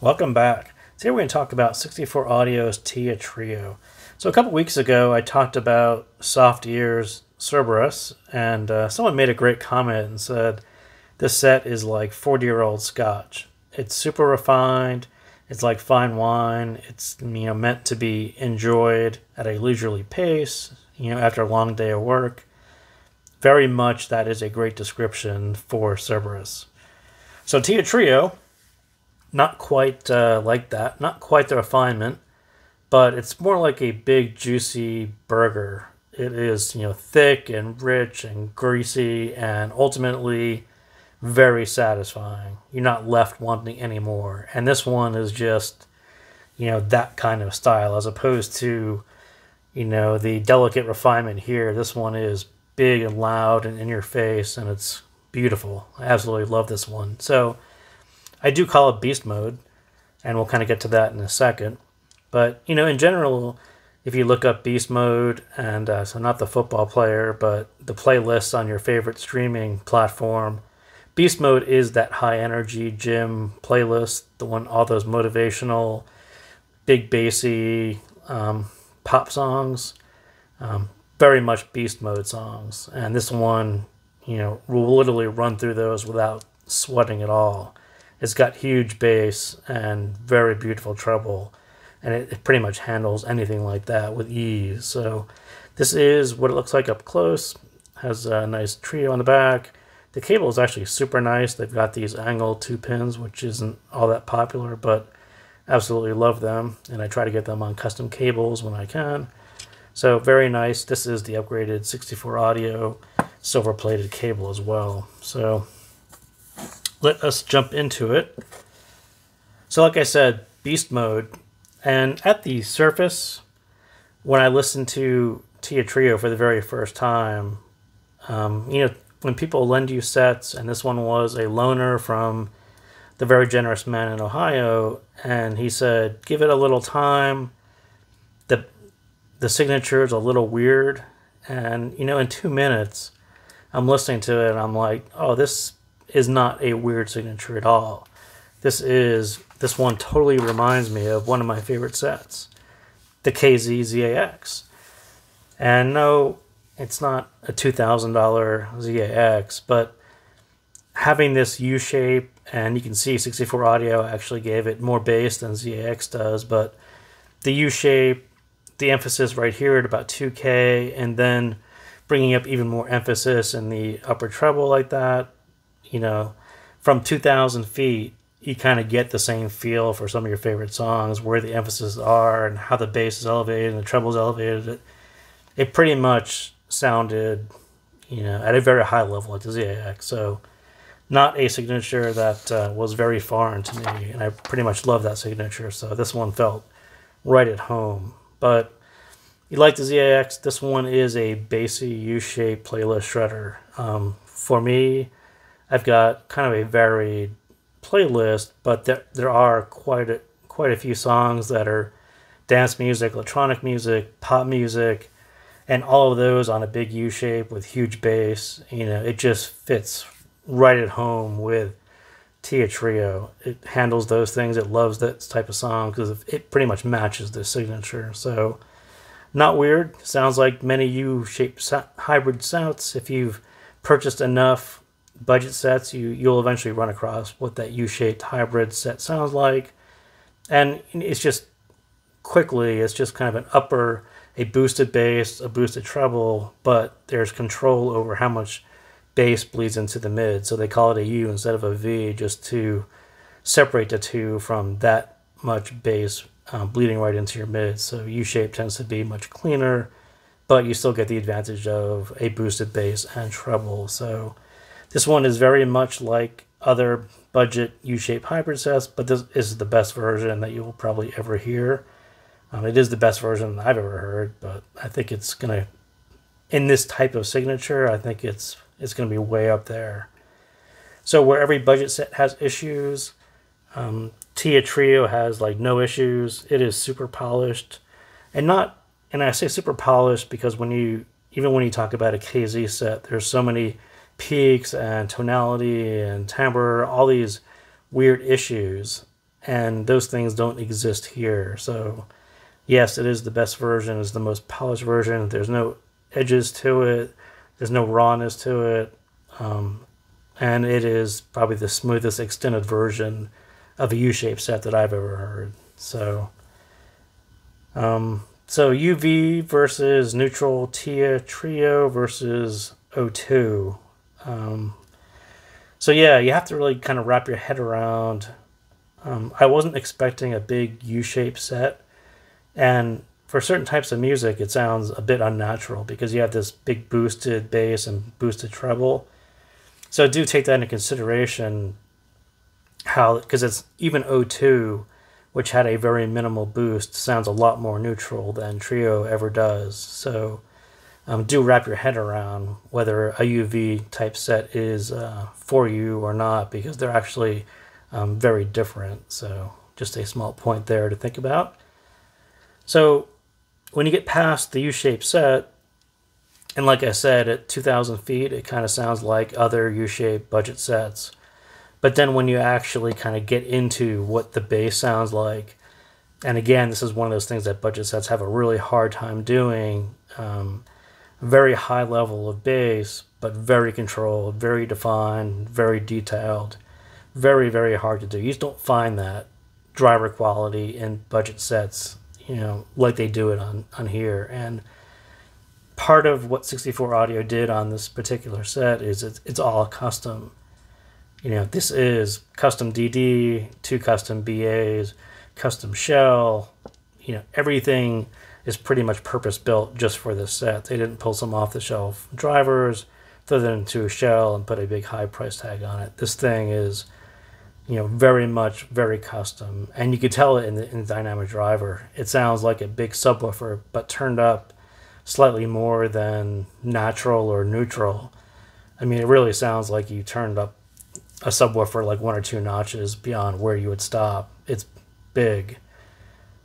Welcome back. Today we're going to talk about 64 Audio's Tia Trio. So a couple weeks ago I talked about Soft Ears Cerberus, and someone made a great comment and said this set is like 40-year-old scotch. It's super refined, it's like fine wine, it's meant to be enjoyed at a leisurely pace, after a long day of work. Very much that is a great description for Cerberus. So Tia Trio, not quite like that, not quite the refinement, but it's more like a big juicy burger. It is thick and rich and greasy and ultimately very satisfying. You're not left wanting any more. And this one is just that kind of style, as opposed to the delicate refinement here. This one is big and loud and in your face, and it's beautiful. I absolutely love this one. So I do call it beast mode, and we'll kind of get to that in a second. But, in general, if you look up beast mode, and so not the football player, but the playlists on your favorite streaming platform, beast mode is that high energy gym playlist, the one, all those motivational, big bassy pop songs, very much beast mode songs. And this one, will literally run through those without sweating at all. It's got huge bass and very beautiful treble, and it pretty much handles anything like that with ease. So this is what it looks like up close. Has a nice trio on the back. The cable is actually super nice. They've got these angled 2 pins, which isn't all that popular, but absolutely love them, and I try to get them on custom cables when I can. So very nice. This is the upgraded 64 Audio silver plated cable as well. So let us jump into it. So like I said, beast mode. And at the surface, when I listened to Tia Trio for the very first time, when people lend you sets, and this one was a loaner from the very generous man in Ohio, and he said, give it a little time. The signature is a little weird. And, in 2 minutes, I'm listening to it, and I'm like, oh, this is not a weird signature at all. This one totally reminds me of one of my favorite sets, the KZ ZAX. And no, it's not a $2,000 ZAX, but having this U shape, and you can see 64 Audio actually gave it more bass than ZAX does, but the U shape, the emphasis right here at about 2K, and then bringing up even more emphasis in the upper treble like that, from 2,000 feet, you kind of get the same feel for some of your favorite songs, where the emphasis are and how the bass is elevated and the treble is elevated. It pretty much sounded, at a very high level like the ZAX. So not a signature that was very foreign to me, and I pretty much love that signature. So this one felt right at home. But you like the ZAX, this one is a bassy U-shaped playlist shredder. For me, I've got kind of a varied playlist, but there are quite a few songs that are dance music, electronic music, pop music, and all of those on a big U shape with huge bass. It just fits right at home with Tia Trio. It handles those things. It loves that type of song because it pretty much matches the signature. So not weird. Sounds like many U-shaped hybrid sounds. If you've purchased enough budget sets, you'll eventually run across what that U-shaped hybrid set sounds like. And it's just kind of a boosted bass, a boosted treble, but there's control over how much bass bleeds into the mid. So they call it a U instead of a V, just to separate the two from that much bass bleeding right into your mid. So U-shape tends to be much cleaner, but you still get the advantage of a boosted bass and treble. So this one is very much like other budget U-shaped hybrid sets, but this is the best version that you will probably ever hear. It is the best version I've ever heard, but I think it's going to, in this type of signature, I think it's going to be way up there. So where every budget set has issues, Tia Trio has like no issues. It is super polished, and I say super polished because even when you talk about a KZ set, there's so many peaks and tonality and timbre, all these weird issues. and those things don't exist here. So yes, it is the best version, it's the most polished version. There's no edges to it, there's no rawness to it, and it is probably the smoothest extended version of a U-shaped set that I've ever heard. So UV versus neutral TIA Trio versus O2. So yeah, you have to really kind of wrap your head around. I wasn't expecting a big U-shaped set, and for certain types of music it sounds a bit unnatural because you have this big boosted bass and boosted treble. So do take that into consideration, because it's even O2, which had a very minimal boost, sounds a lot more neutral than Trio ever does. So do wrap your head around whether a UV type set is for you or not, because they're actually very different. So just a small point there to think about. So when you get past the U-shaped set, and like I said, at 2,000 feet, it kind of sounds like other U-shaped budget sets. But then when you actually kind of get into what the bass sounds like, and again, this is one of those things that budget sets have a really hard time doing, very high level of bass, but very controlled, very defined, very detailed, very, very hard to do. You just don't find that driver quality in budget sets, like they do it on here. And part of what 64 Audio did on this particular set is it's all custom. This is custom DD, 2 custom BAs, custom shell. Everything is pretty much purpose-built just for this set. They didn't pull some off-the-shelf drivers, throw them into a shell, and put a big high price tag on it. This thing is, very much very custom. And you could tell it in the dynamic driver. It sounds like a big subwoofer, but turned up slightly more than natural or neutral. I mean, it really sounds like you turned up a subwoofer like 1 or 2 notches beyond where you would stop. It's big.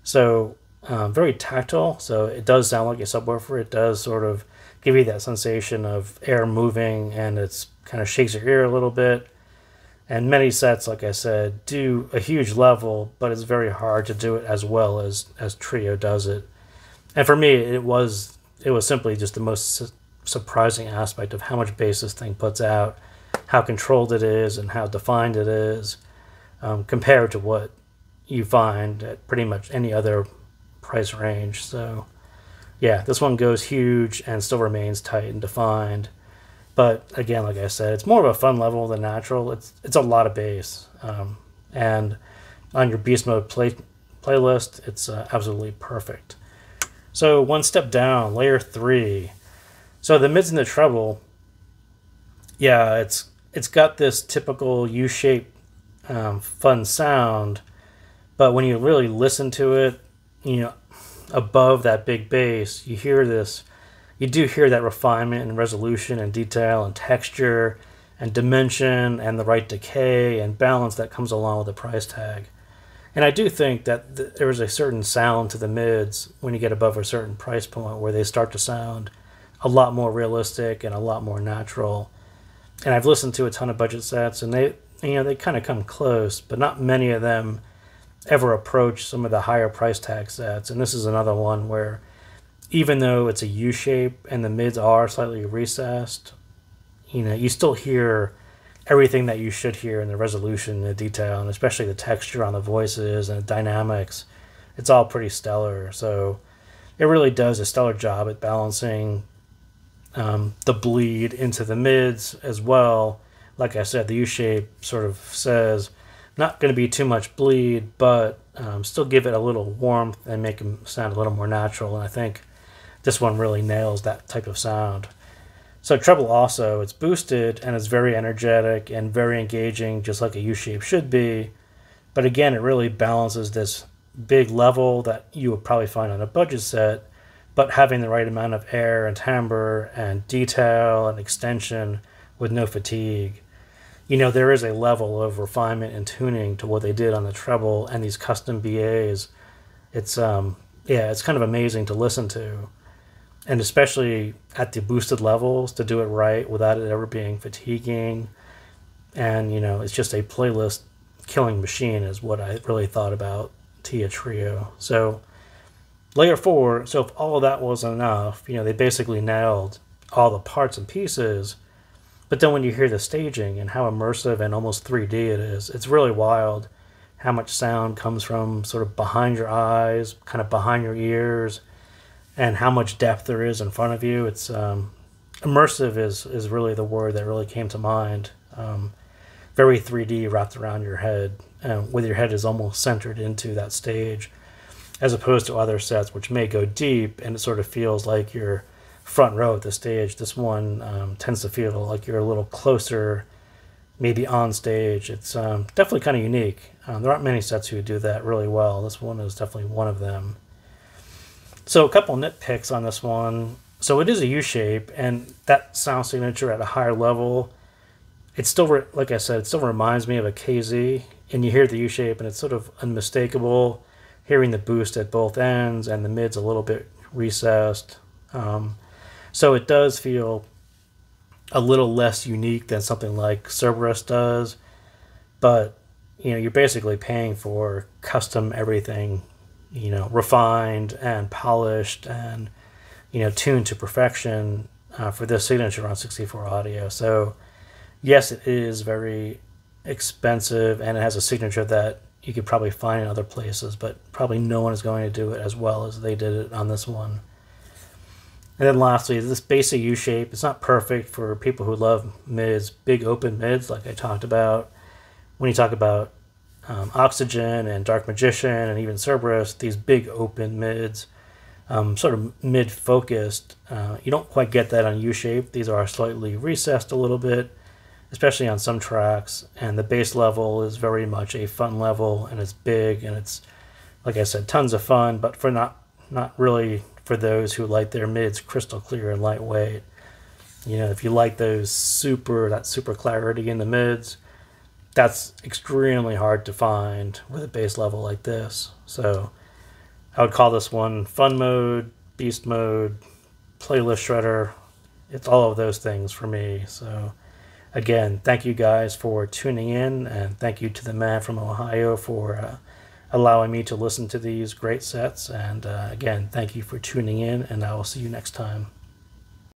So very tactile. So it does sound like a subwoofer. It does sort of give you that sensation of air moving, and it's kind of shakes your ear a little bit. And many sets, like I said, do a huge level, but it's very hard to do it as well as Trio does it. And for me, it was simply just the most surprising aspect of how much bass this thing puts out, how controlled it is, and how defined it is, compared to what you find at pretty much any other price range. So yeah, this one goes huge and still remains tight and defined. But again, like I said, it's more of a fun level than natural. It's a lot of bass. And on your Beast Mode playlist, it's absolutely perfect. So one step down, layer 3. So the mids and the treble, yeah, it's got this typical U-shaped fun sound, but when you really listen to it, above that big bass, you do hear that refinement and resolution and detail and texture and dimension and the right decay and balance that comes along with the price tag. And I do think that there is a certain sound to the mids when you get above a certain price point where they start to sound a lot more realistic and a lot more natural. And I've listened to a ton of budget sets, and they kind of come close, but not many of them ever approach some of the higher price tag sets. And this is another one where, even though it's a U shape and the mids are slightly recessed, you still hear everything that you should hear in the resolution, the detail, and especially the texture on the voices and the dynamics. It's all pretty stellar. So it really does a stellar job at balancing the bleed into the mids as well. Like I said, the U-shape sort of says, not going to be too much bleed, but still give it a little warmth and make them sound a little more natural. And I think this one really nails that type of sound. So treble also, it's boosted and it's very energetic and very engaging, just like a U-shape should be. But again, it really balances this big level that you would probably find on a budget set, but having the right amount of air and timbre and detail and extension with no fatigue. There is a level of refinement and tuning to what they did on the treble and these custom BAs. It's kind of amazing to listen to. And especially at the boosted levels, to do it right without it ever being fatiguing. And, it's just a playlist killing machine is what I really thought about Tia Trio. So layer 4, so if all of that wasn't enough, they basically nailed all the parts and pieces. But then when you hear the staging and how immersive and almost 3D it is, it's really wild how much sound comes from sort of behind your eyes, kind of behind your ears, and how much depth there is in front of you. It's immersive is really the word that really came to mind. Very 3D wrapped around your head, with your head is almost centered into that stage, as opposed to other sets which may go deep and it sort of feels like you're front row at the stage. This one tends to feel like you're a little closer, maybe on stage. It's definitely kind of unique. There aren't many sets who do that really well. This one is definitely one of them. So a couple nitpicks on this one. So it is a U-shape, and that sound signature at a higher level, it's still, like I said, it still reminds me of a KZ, and you hear the U-shape and it's sort of unmistakable, hearing the boost at both ends and the mid's a little bit recessed. So it does feel a little less unique than something like Cerberus does, but you're basically paying for custom everything, refined and polished and tuned to perfection for this signature on 64 audio. So yes, it is very expensive and it has a signature that you could probably find in other places, but probably no one is going to do it as well as they did it on this one. And then lastly, this basic U-shape, it's not perfect for people who love mids, big open mids like I talked about. When you talk about Oxygen and Dark Magician and even Cerberus, these big open mids, sort of mid-focused, you don't quite get that on U-shape. These are slightly recessed a little bit, especially on some tracks, and the bass level is very much a fun level, and it's big, and it's, like I said, tons of fun, but for not really for those who like their mids crystal clear and lightweight. If you like that super clarity in the mids, that's extremely hard to find with a bass level like this. So I would call this one fun mode, beast mode, playlist shredder. It's all of those things for me. So again, thank you guys for tuning in, and thank you to the man from Ohio for allowing me to listen to these great sets. And again, thank you for tuning in, and I will see you next time.